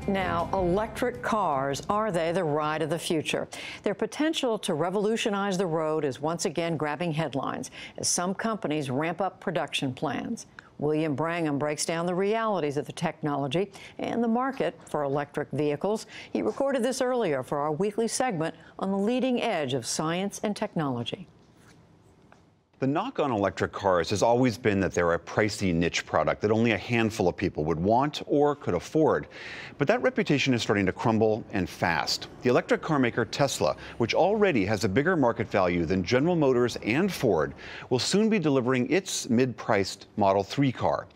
Now, electric cars, are they the ride of the future? Their potential to revolutionize the road is once again grabbing headlines as some companies ramp up production plans. William Brangham breaks down the realities of the technology and the market for electric vehicles. He recorded this earlier for our weekly segment on the leading edge of science and technology. The knock on electric cars has always been that they're a pricey niche product that only a handful of people would want or could afford. But that reputation is starting to crumble, and fast. The electric car maker Tesla, which already has a bigger market value than General Motors and Ford, will soon be delivering its mid-priced Model 3 car.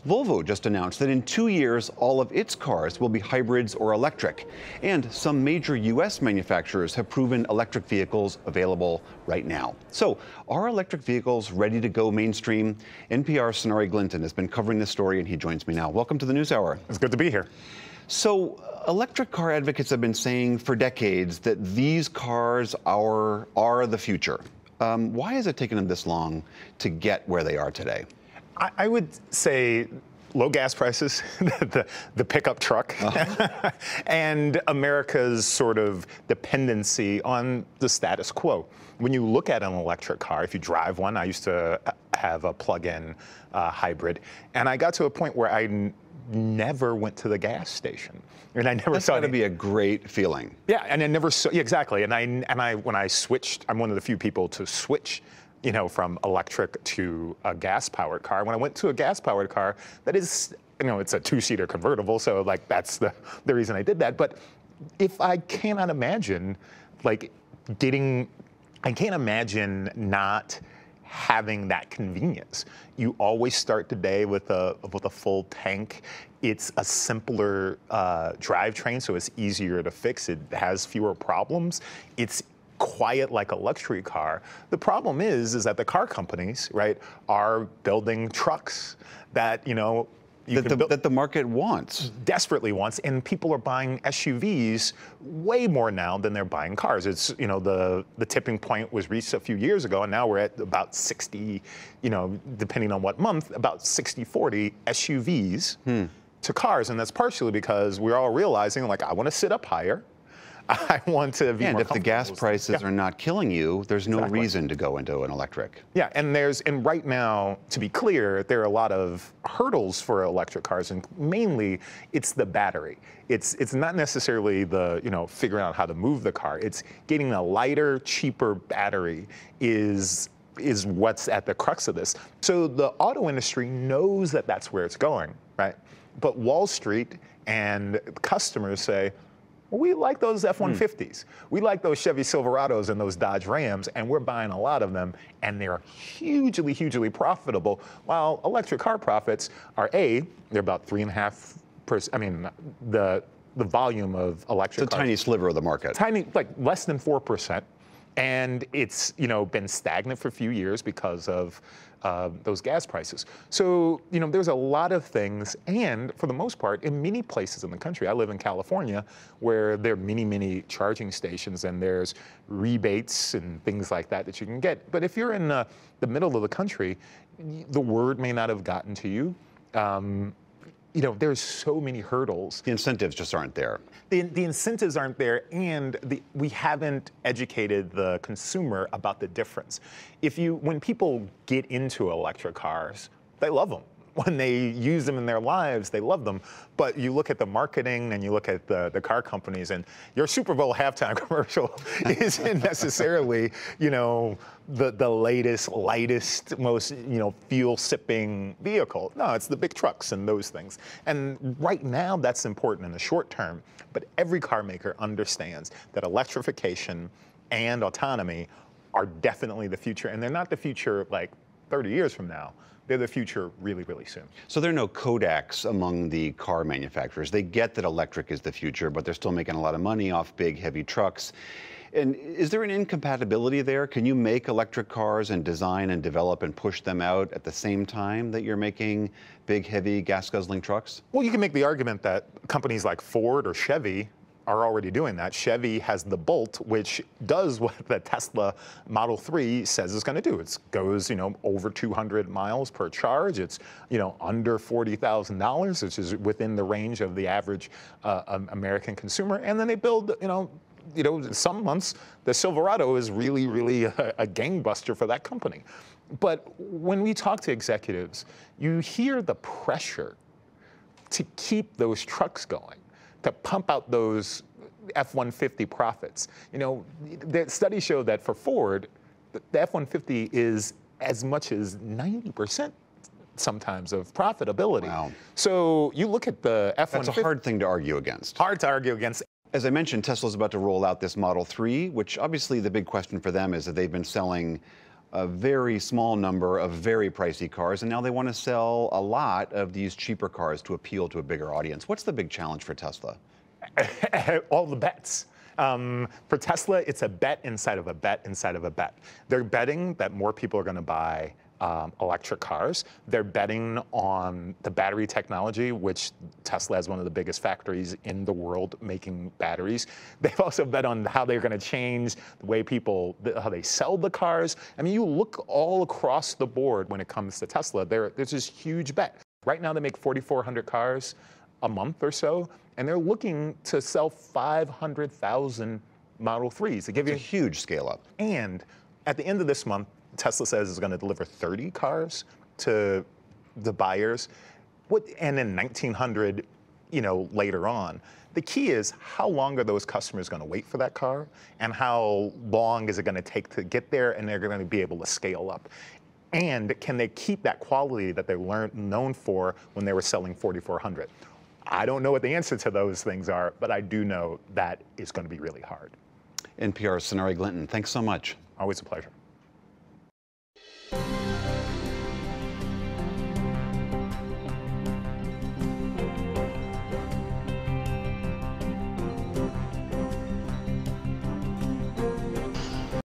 Volvo just announced that in 2 years, all of its cars will be hybrids or electric. And some major U.S. manufacturers have proven electric vehicles available right now. So, are electric vehicles ready to go mainstream? NPR's Sonari Glinton has been covering this story, and he joins me now. Welcome to the NewsHour. It's good to be here. So, electric car advocates have been saying for decades that these cars are the future. Why has it taken them this long to get where they are today? I would say low gas prices, the pickup truck, and America's sort of dependency on the status quo. When you look at an electric car, if you drive one, I used to have a plug-in hybrid, and I got to a point where I never went to the gas station, and I never That's saw got to be a great feeling. Yeah, and I never saw, yeah, exactly. And I when I switched, I'm one of the few people to switch, you know, from electric to a gas-powered car. When I went to a gas-powered car, that is, you know, it's a two-seater convertible, so like that's the reason I did that. But if I cannot imagine, like I can't imagine not having that convenience. You always start the day with a full tank. It's a simpler drivetrain, so it's easier to fix. It has fewer problems. It's quiet like a luxury car. The problem is that the car companies, right, are building trucks that, you know, that the market wants. Desperately wants, and people are buying SUVs way more now than they're buying cars. It's, you know, the tipping point was reached a few years ago, and now we're at about 60, you know, depending on what month, about 60-40 SUVs to cars, and that's partially because we're all realizing, like, I want to sit up higher. I want to be more And if the gas prices are not killing you, there's no Exactly. reason to go into an electric. Yeah, and right now, to be clear, there are a lot of hurdles for electric cars, and mainly it's the battery. It's not necessarily the, you know, figuring out how to move the car. It's getting a lighter, cheaper battery is what's at the crux of this. So the auto industry knows that that's where it's going, right? But Wall Street and customers say, well, we like those F-150s. We like those Chevy Silverados and those Dodge Rams, and we're buying a lot of them, and they're hugely, hugely profitable, while electric car profits are they're about 3.5%. I mean, the volume of electric It's a cars. tiny sliver of the market. Tiny, like less than 4%. And it's, you know, been stagnant for a few years because of those gas prices. So, you know, there's a lot of things, and for the most part, in many places in the country, I live in California, where there are many charging stations, and there's rebates and things like that you can get. But if you're in the middle of the country, the word may not have gotten to you. You know, there's so many hurdles. The incentives just aren't there. The incentives aren't there, and we haven't educated the consumer about the difference. When people get into electric cars, they love them. When they use them in their lives, they love them. But you look at the marketing and you look at the car companies, and your Super Bowl halftime commercial isn't necessarily, you know, the latest, lightest, most, you know, fuel-sipping vehicle. No, it's the big trucks and those things. And right now, that's important in the short term. But every car maker understands that electrification and autonomy are definitely the future. And they're not the future like 30 years from now. They're the future really, really soon. So there are no Kodaks among the car manufacturers. They get that electric is the future, but they're still making a lot of money off big, heavy trucks. And is there an incompatibility there? Can you make electric cars and design and develop and push them out at the same time that you're making big, heavy, gas-guzzling trucks? Well, you can make the argument that companies like Ford or Chevy are already doing that. Chevy has the Bolt, which does what the Tesla Model 3 says it's going to do. It goes, over 200 miles per charge. It's, under $40,000, which is within the range of the average American consumer. And then they build, some months the Silverado is really, really a gangbuster for that company. But when we talk to executives, you hear the pressure to keep those trucks going, to pump out those F-150 profits. The studies show that for Ford, the F-150 is as much as 90% sometimes of profitability. Wow. So you look at the F-150. That's a hard thing to argue against. Hard to argue against. As I mentioned, Tesla's about to roll out this Model 3, which obviously the big question for them is that they've been selling a very small number of very pricey cars, and now they want to sell a lot of these cheaper cars to appeal to a bigger audience. What's the big challenge for Tesla? All the bets. For Tesla, it's a bet inside of a bet inside of a bet. They're betting that more people are going to buy electric cars. They're betting on the battery technology, which Tesla has one of the biggest factories in the world making batteries. They've also bet on how they're going to change the way how they sell the cars. I mean, you look all across the board when it comes to Tesla, there's this huge bet. Right now, they make 4,400 cars a month or so, and they're looking to sell 500,000 Model 3s. It's a huge scale up. And at the end of this month, Tesla says it's going to deliver 30 cars to the buyers, and then 1,900, later on. The key is, how long are those customers going to wait for that car, and how long is it going to take to get there, and they're going to be able to scale up. And can they keep that quality that they're known for when they were selling 4,400? I don't know what the answer to those things are, but I do know that it's going to be really hard. NPR's Sonari Glinton, thanks so much. Always a pleasure.